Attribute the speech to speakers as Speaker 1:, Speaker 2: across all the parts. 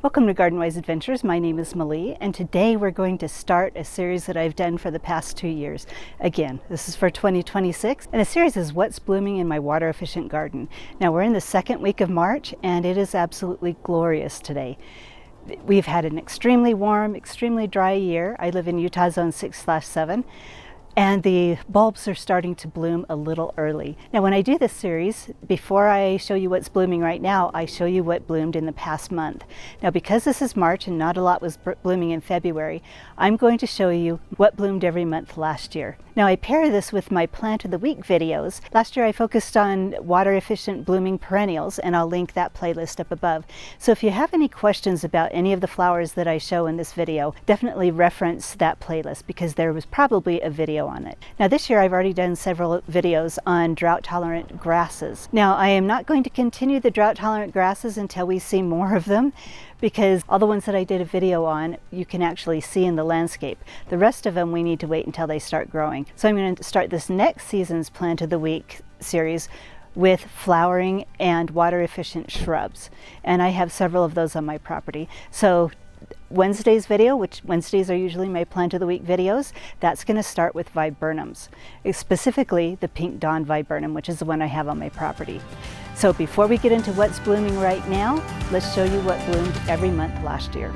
Speaker 1: Welcome to Garden Wise Adventures. My name is Malie, and today we're going to start a series that I've done for the past 2 years. Again, this is for 2026, and the series is What's Blooming in My Water Efficient Garden. Now we're in the second week of March, and it is absolutely glorious today. We've had an extremely warm, extremely dry year. I live in Utah Zone 6/7. And the bulbs are starting to bloom a little early. Now when I do this series, before I show you what's blooming right now, I show you what bloomed in the past month. Now because this is March and not a lot was blooming in February, I'm going to show you what bloomed every month last year. Now I pair this with my Plant of the Week videos. Last year I focused on water efficient blooming perennials, and I'll link that playlist up above. So if you have any questions about any of the flowers that I show in this video, definitely reference that playlist because there was probably a video on it. Now this year I've already done several videos on drought tolerant grasses. Now I am not going to continue the drought tolerant grasses until we see more of them, because all the ones that I did a video on you can actually see in the landscape. The rest of them we need to wait until they start growing. So I'm going to start this next season's Plant of the Week series with flowering and water efficient shrubs, and I have several of those on my property. So Wednesday's video, which Wednesdays are usually my Plant of the Week videos, that's going to start with viburnums, specifically the pink dawn viburnum, which is the one I have on my property. So before we get into what's blooming right now, let's show you what bloomed every month last year.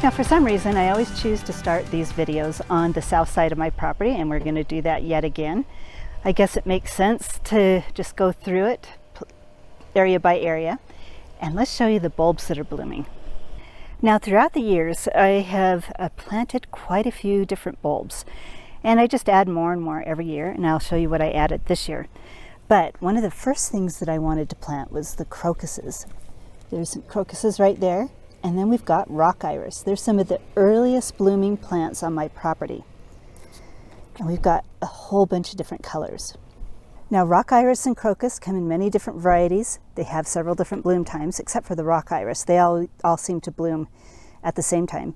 Speaker 1: Now for some reason I always choose to start these videos on the south side of my property, and we're going to do that yet again. I guess it makes sense to just go through it area by area, and let's show you the bulbs that are blooming. Now throughout the years I have planted quite a few different bulbs, and I just add more and more every year, and I'll show you what I added this year. But one of the first things that I wanted to plant was the crocuses. There's some crocuses right there, and then we've got rock iris. They're some of the earliest blooming plants on my property. And we've got a whole bunch of different colors. Now rock iris and crocus come in many different varieties. They have several different bloom times, except for the rock iris. They all seem to bloom at the same time.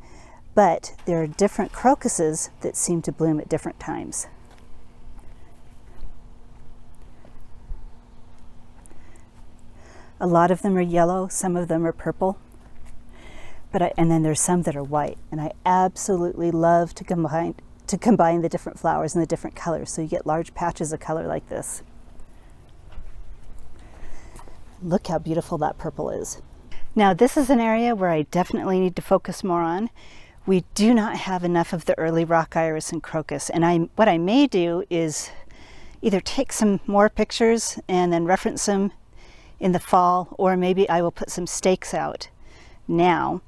Speaker 1: But there are different crocuses that seem to bloom at different times. A lot of them are yellow, some of them are purple, and then there's some that are white. And I absolutely love to combine the different flowers and the different colors, so you get large patches of color like this. Look how beautiful that purple is. Now this is an area where I definitely need to focus more on. We do not have enough of the early rock iris and crocus, and what I may do is either take some more pictures and then reference them in the fall, or maybe I will put some stakes out now.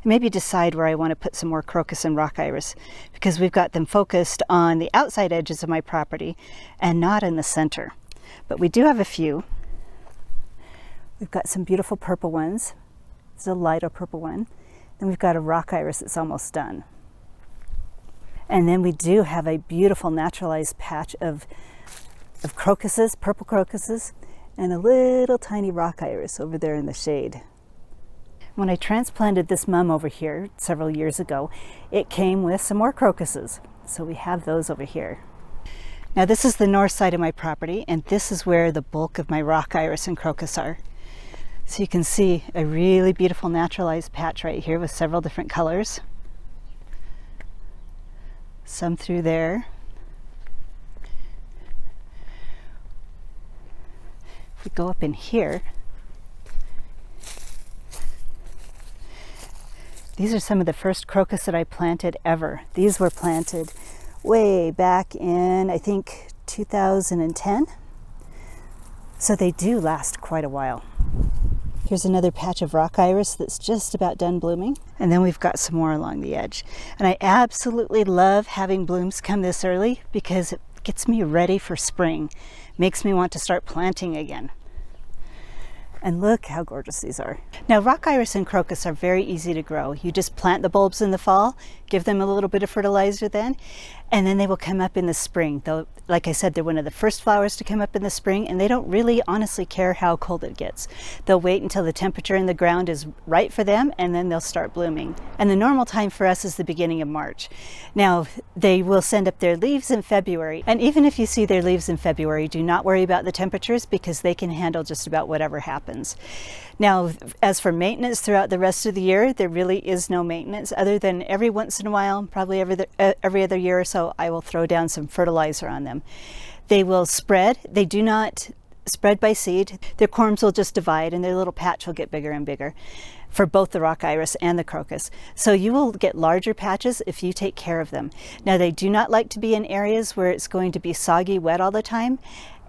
Speaker 1: Maybe decide where I want to put some more crocus and rock iris, because we've got them focused on the outside edges of my property and not in the center. But we do have a few. We've got some beautiful purple ones. This is a lighter purple one. Then we've got a rock iris that's almost done. And then we do have a beautiful naturalized patch of crocuses, purple crocuses, and a little tiny rock iris over there in the shade. When I transplanted this mum over here several years ago, it came with some more crocuses. So we have those over here. Now this is the north side of my property, and this is where the bulk of my rock iris and crocus are. So you can see a really beautiful naturalized patch right here with several different colors. Some through there. If we go up in here, these are some of the first crocus that I planted ever. These were planted way back in, I think, 2010. So they do last quite a while. Here's another patch of rock iris that's just about done blooming. And then we've got some more along the edge. And I absolutely love having blooms come this early because it gets me ready for spring. Makes me want to start planting again. And look how gorgeous these are. Now rock iris and crocus are very easy to grow. You just plant the bulbs in the fall, give them a little bit of fertilizer then, and then they will come up in the spring. They'll, like I said, they're one of the first flowers to come up in the spring, and they don't really honestly care how cold it gets. They'll wait until the temperature in the ground is right for them, and then they'll start blooming. And the normal time for us is the beginning of March. Now they will send up their leaves in February, and even if you see their leaves in February, do not worry about the temperatures because they can handle just about whatever happens. Now, as for maintenance throughout the rest of the year, there really is no maintenance other than every once in a while, probably every other year or so, I will throw down some fertilizer on them. They will spread. They do not spread by seed. Their corms will just divide and their little patch will get bigger and bigger for both the rock iris and the crocus. So you will get larger patches if you take care of them. Now, they do not like to be in areas where it's going to be soggy wet all the time,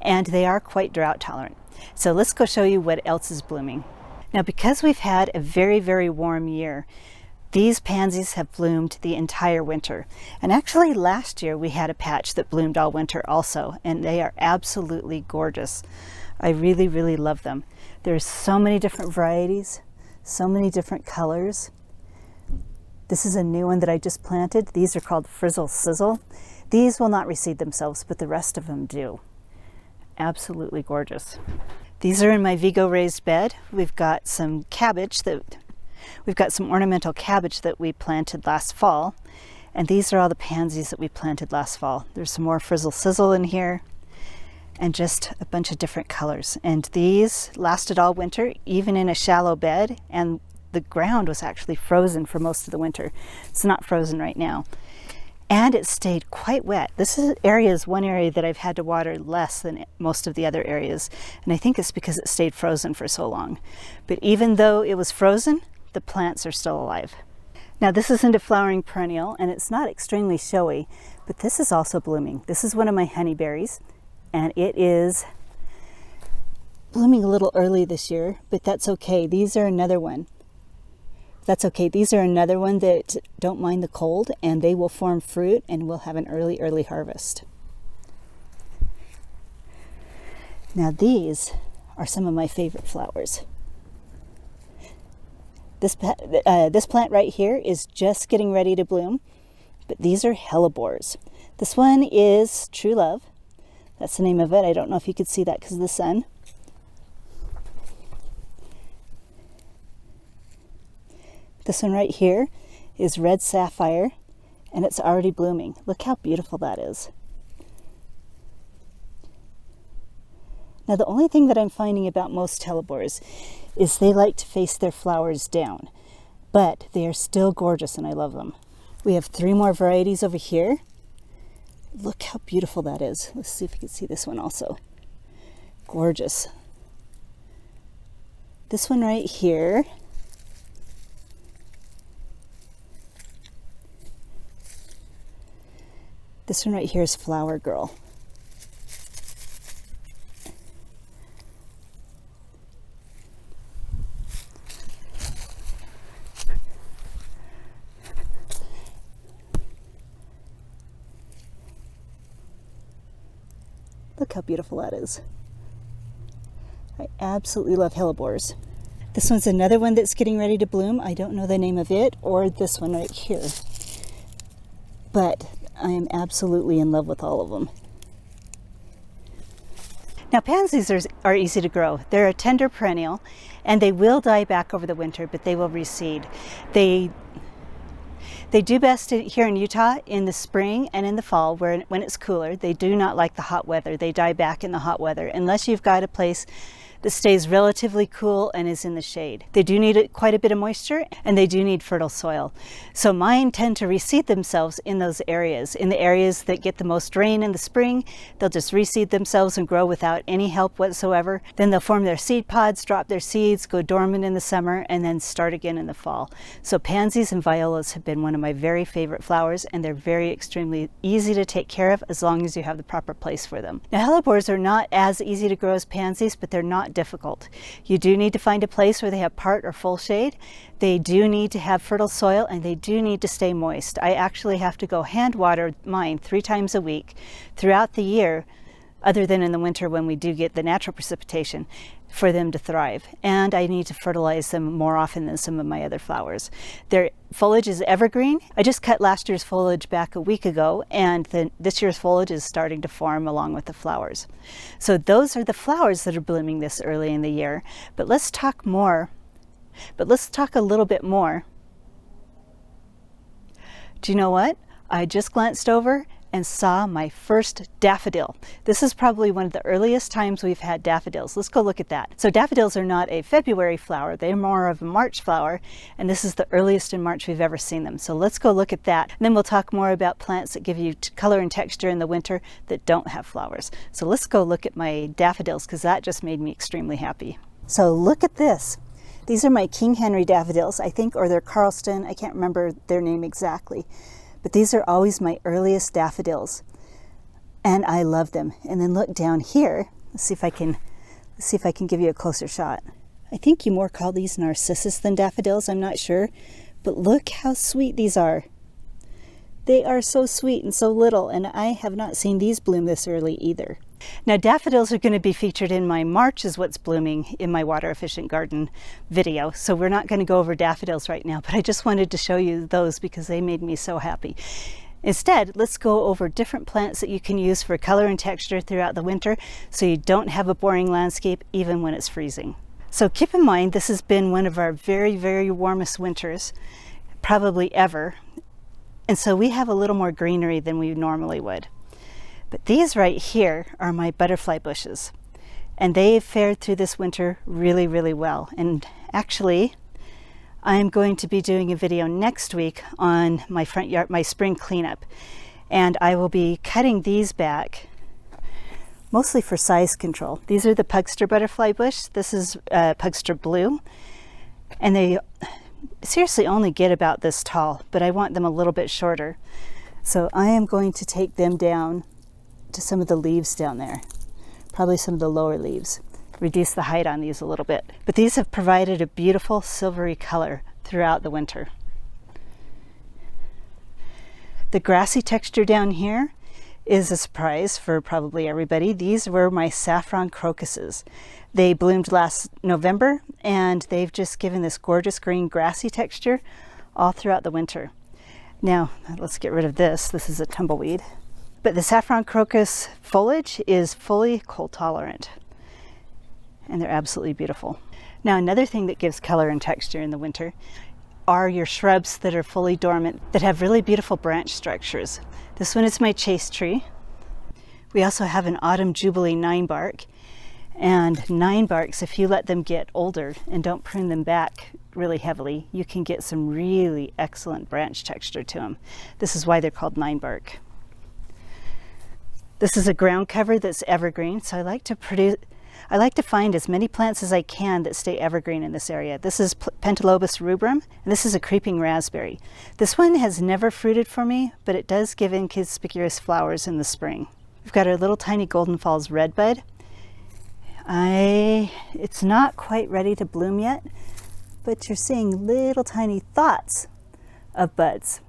Speaker 1: and they are quite drought tolerant. So let's go show you what else is blooming. Now, because we've had a very, very warm year, these pansies have bloomed the entire winter. And actually last year we had a patch that bloomed all winter also, and they are absolutely gorgeous. I really, really love them. There's so many different varieties, so many different colors. This is a new one that I just planted. These are called Frizzle Sizzle. These will not reseed themselves, but the rest of them do. Absolutely gorgeous. These are in my Vigo raised bed. We've got some ornamental cabbage that we planted last fall. And these are all the pansies that we planted last fall. There's some more Frizzle Sizzle in here and just a bunch of different colors. And these lasted all winter, even in a shallow bed, and the ground was actually frozen for most of the winter. It's not frozen right now. And it stayed quite wet. This area is one area that I've had to water less than most of the other areas. And I think it's because it stayed frozen for so long. But even though it was frozen, the plants are still alive. Now this isn't a flowering perennial and it's not extremely showy, but this is also blooming. This is one of my honeyberries and it is blooming a little early this year, but that's okay. These are another one. That's okay. These are another one that don't mind the cold and they will form fruit and we'll have an early harvest. Now these are some of my favorite flowers. This plant right here is just getting ready to bloom, but these are hellebores. This one is True Love. That's the name of it. I don't know if you could see that because of the sun. This one right here is Red Sapphire, and it's already blooming. Look how beautiful that is. Now the only thing that I'm finding about most hellebores is they like to face their flowers down, but they are still gorgeous and I love them. We have 3 more varieties over here. Look how beautiful that is. Let's see if you can see this one also. Gorgeous. This one right here. This one right here is Flower Girl. Look how beautiful that is. I absolutely love hellebores. This one's another one that's getting ready to bloom. I don't know the name of it or this one right here, but I am absolutely in love with all of them. Now pansies are easy to grow. They're a tender perennial and they will die back over the winter, but they will reseed. They do best here in Utah in the spring and in the fall when it's cooler. They do not like the hot weather. They die back in the hot weather unless you've got a place that stays relatively cool and is in the shade. They do need quite a bit of moisture and they do need fertile soil. So mine tend to reseed themselves in those areas. In the areas that get the most rain in the spring, they'll just reseed themselves and grow without any help whatsoever. Then they'll form their seed pods, drop their seeds, go dormant in the summer, and then start again in the fall. So pansies and violas have been one of my very favorite flowers and they're very extremely easy to take care of as long as you have the proper place for them. Now hellebores are not as easy to grow as pansies, but they're not difficult. You do need to find a place where they have part or full shade. They do need to have fertile soil and they do need to stay moist. I actually have to go hand water mine 3 times a week throughout the year, other than in the winter when we do get the natural precipitation, for them to thrive. And I need to fertilize them more often than some of my other flowers. Their foliage is evergreen. I just cut last year's foliage back a week ago and this year's foliage is starting to form along with the flowers. So those are the flowers that are blooming this early in the year. But let's talk a little bit more. Do you know what? I just glanced over and saw my first daffodil. This is probably one of the earliest times we've had daffodils. Let's go look at that. So daffodils are not a February flower, they're more of a March flower, and this is the earliest in March we've ever seen them. So let's go look at that. And then we'll talk more about plants that give you color and texture in the winter that don't have flowers. So let's go look at my daffodils because that just made me extremely happy. So look at this. These are my King Henry daffodils, I think, or they're Carlston. I can't remember their name exactly. But these are always my earliest daffodils and I love them. And then look down here. Let's see if I can give you a closer shot. I think you more call these narcissus than daffodils, I'm not sure. But look how sweet these are. They are so sweet and so little, and I have not seen these bloom this early either. Now daffodils are going to be featured in my March is What's Blooming in my Water Efficient Garden video. So we're not going to go over daffodils right now, but I just wanted to show you those because they made me so happy. Instead, let's go over different plants that you can use for color and texture throughout the winter so you don't have a boring landscape even when it's freezing. So keep in mind this has been one of our very, very warmest winters, probably ever. And so we have a little more greenery than we normally would. But these right here are my butterfly bushes. And they've fared through this winter really, really well. And actually, I'm going to be doing a video next week on my front yard, my spring cleanup. And I will be cutting these back, mostly for size control. These are the Pugster butterfly bush. This is Pugster blue. And seriously only get about this tall, but I want them a little bit shorter. So I am going to take them down to some of the leaves down there, probably some of the lower leaves. Reduce the height on these a little bit. But these have provided a beautiful silvery color throughout the winter. The grassy texture down here is a surprise for probably everybody. These were my saffron crocuses. They bloomed last November, and they've just given this gorgeous green grassy texture all throughout the winter. Now, let's get rid of this. This is a tumbleweed. But the saffron crocus foliage is fully cold tolerant, and they're absolutely beautiful. Now, another thing that gives color and texture in the winter are your shrubs that are fully dormant, that have really beautiful branch structures. This one is my chase tree. We also have an autumn jubilee 9-bark. And 9-barks, if you let them get older and don't prune them back really heavily, you can get some really excellent branch texture to them. This is why they're called 9-bark. This is a ground cover that's evergreen, so I like to find as many plants as I can that stay evergreen in this area. This is Pentalobus rubrum, and this is a creeping raspberry. This one has never fruited for me, but it does give inconspicuous flowers in the spring. We've got our little tiny Golden Falls redbud. It's not quite ready to bloom yet, but you're seeing little tiny thoughts of buds.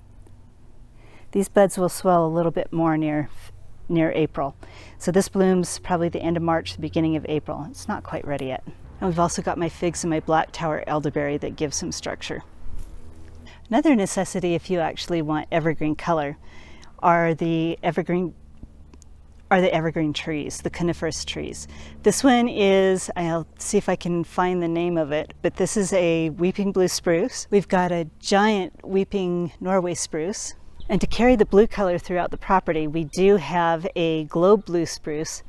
Speaker 1: These buds will swell a little bit more near April. So this blooms probably the end of March, the beginning of April. It's not quite ready yet. And we've also got my figs and my black tower elderberry that give some structure. Another necessity if you actually want evergreen color are the evergreen trees, the coniferous trees. This one is, I'll see if I can find the name of it, but this is a weeping blue spruce. We've got a giant weeping Norway spruce. And to carry the blue color throughout the property, we do have a globe blue spruce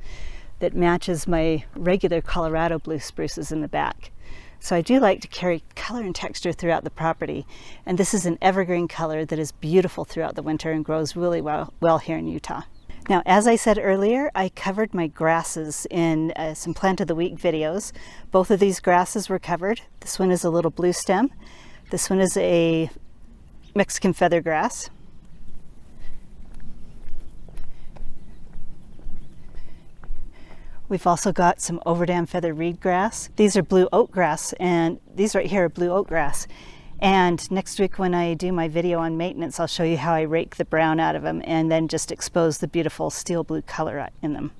Speaker 1: that matches my regular Colorado blue spruces in the back. So I do like to carry color and texture throughout the property. And this is an evergreen color that is beautiful throughout the winter and grows really well here in Utah. Now, as I said earlier, I covered my grasses in some Plant of the Week videos. Both of these grasses were covered. This one is a little blue stem. This one is a Mexican feather grass. We've also got some Overdam feather reed grass. These are blue oak grass, and these right here are blue oak grass. And next week when I do my video on maintenance, I'll show you how I rake the brown out of them and then just expose the beautiful steel blue color in them.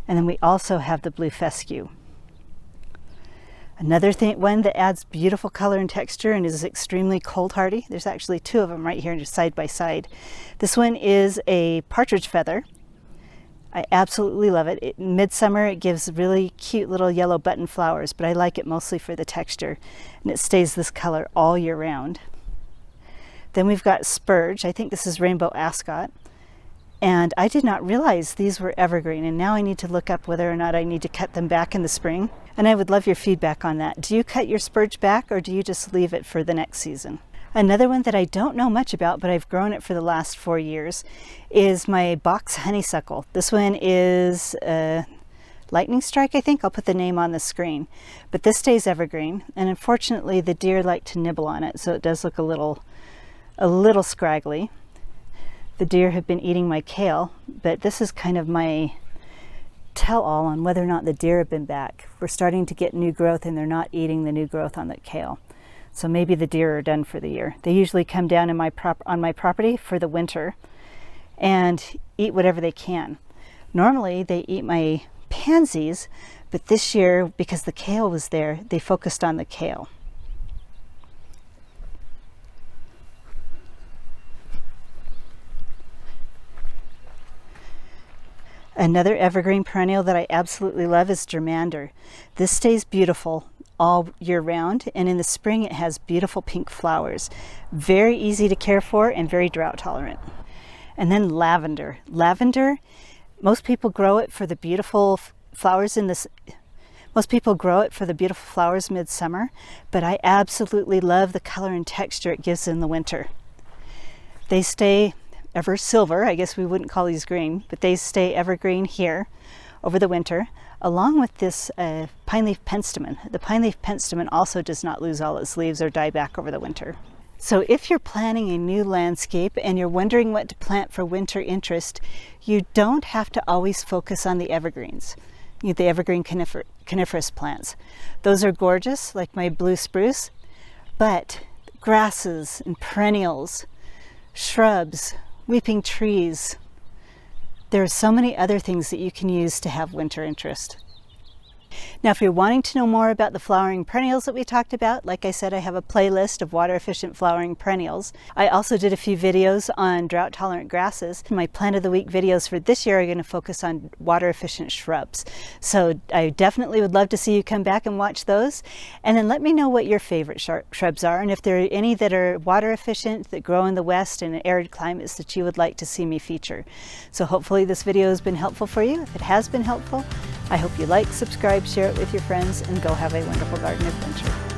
Speaker 1: And then we also have the blue fescue. Another one that adds beautiful color and texture and is extremely cold hardy. There's actually two of them right here just side by side. This one is a partridge feather. I absolutely love it. In midsummer, it gives really cute little yellow button flowers, but I like it mostly for the texture, and it stays this color all year round. Then we've got spurge. I think this is rainbow ascot, and I did not realize these were evergreen, and now I need to look up whether or not I need to cut them back in the spring, and I would love your feedback on that. Do you cut your spurge back, or do you just leave it for the next season? Another one that I don't know much about, but I've grown it for the last 4 years, is my box honeysuckle. This one is lightning strike, I think. I'll put the name on the screen. But this stays evergreen, and unfortunately the deer like to nibble on it, so it does look a little scraggly. The deer have been eating my kale, but this is kind of my tell-all on whether or not the deer have been back. We're starting to get new growth, and they're not eating the new growth on the kale. So maybe the deer are done for the year. They usually come down on my property for the winter and eat whatever they can. Normally they eat my pansies, but this year, because the kale was there, they focused on the kale. Another evergreen perennial that I absolutely love is germander. This stays beautiful all year round, and in the spring it has beautiful pink flowers. Very easy to care for and very drought tolerant. And then lavender. Lavender, most people grow it for the beautiful flowers midsummer, but I absolutely love the color and texture it gives in the winter. They stay ever silver. I guess we wouldn't call these green, but they stay evergreen here over the winter. along with this pine leaf penstemon. The pine leaf penstemon also does not lose all its leaves or die back over the winter. So if you're planning a new landscape and you're wondering what to plant for winter interest, you don't have to always focus on the evergreens, the evergreen coniferous plants. Those are gorgeous, like my blue spruce, but grasses and perennials, shrubs, weeping trees, there are so many other things that you can use to have winter interest. Now, if you're wanting to know more about the flowering perennials that we talked about, like I said, I have a playlist of water-efficient flowering perennials. I also did a few videos on drought-tolerant grasses. My Plant of the Week videos for this year are going to focus on water-efficient shrubs. So I definitely would love to see you come back and watch those. And then let me know what your favorite shrubs are, and if there are any that are water-efficient, that grow in the West and in arid climates that you would like to see me feature. So hopefully this video has been helpful for you. If it has been helpful, I hope you like, subscribe, share it with your friends, and go have a wonderful garden adventure.